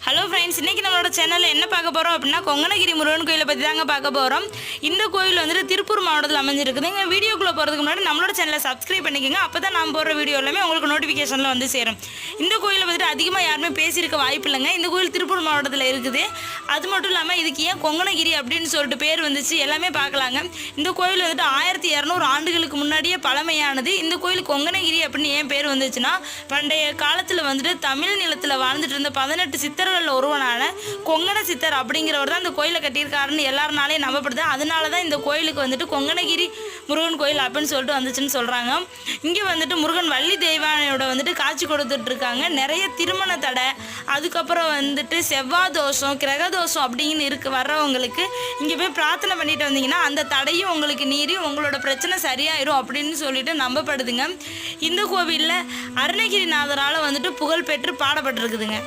Hello friends, இன்றைக்கி நம்மளோட சேனலில் என்ன பார்க்க போகிறோம் அப்படின்னா கொங்கணகிரி முருகன் கோயிலை பற்றி தாங்க பார்க்க போகிறோம். இந்த கோயில் வந்துட்டு திருப்பூர் மாவட்டத்தில் அமைஞ்சிருக்குது. எங்கள் வீடியோக்குள்ளே போகிறதுக்கு முன்னாடி நம்மளோட சேனலை சப்ஸ்கிரைப் பண்ணிக்கோங்க. அப்போ தான் நான் போடுற வீடியோ எல்லாமே உங்களுக்கு நோட்டிஃபிகேஷனில் வந்து சேரும். இந்த கோயிலை வந்துட்டு அதிகமாக யாருமே பேசியிருக்க வாய்ப்பு இல்லைங்க. இந்த கோயில் திருப்பூர் மாவட்டத்தில் இருக்குது. அது மட்டும் இல்லாமல் இதுக்கு ஏன் கொங்கணகிரி அப்படின்னு சொல்லிட்டு பேர் வந்துச்சு எல்லாமே பார்க்கலாங்க. இந்த கோயில் வந்துட்டு 1200 ஆண்டுகளுக்கு முன்னாடியே பழமையானது. இந்த கோயில் கொங்கணகிரி அப்படின்னு ஏன் பேர் வந்துச்சுன்னா, பண்டைய காலத்தில் வந்துட்டு தமிழ் நிலத்தில் வாழ்ந்துட்டு இருந்த 18 சித்தர்கள் ஒருவனான கொங்கண சித்தர் அப்படிங்கிறவர் தான் இந்த கோயிலை கட்டியிருக்காருன்னு எல்லாருனாலே நம்பப்படுது. அதனால தான் இந்த கோயிலுக்கு வந்துட்டு கொங்கணகிரி முருகன் கோயில் அப்படின்னு சொல்லிட்டு வந்துச்சுன்னு சொல்கிறாங்க. இங்கே வந்துட்டு முருகன் வள்ளி தெய்வானையோட வந்துட்டு காட்சி கொடுத்துட்டு இருக்காங்க. நிறைய திருமண தடை, அதுக்கப்புறம் வந்துட்டு செவ்வாய் தோஷம், கிரக தோஷம் அப்படின்னு வர்றவங்களுக்கு இங்கே போய் பிரார்த்தனை பண்ணிட்டு வந்தீங்கன்னா அந்த தடையும் உங்களுக்கு நீறி உங்களோட பிரச்சனை சரியாயிரும் அப்படின்னு சொல்லிட்டு நம்பப்படுதுங்க. இந்த கோவிலில் அருணகிரிநாதரால் வந்துட்டு புகழ் பெற்று பாடப்பட்டிருக்குதுங்க.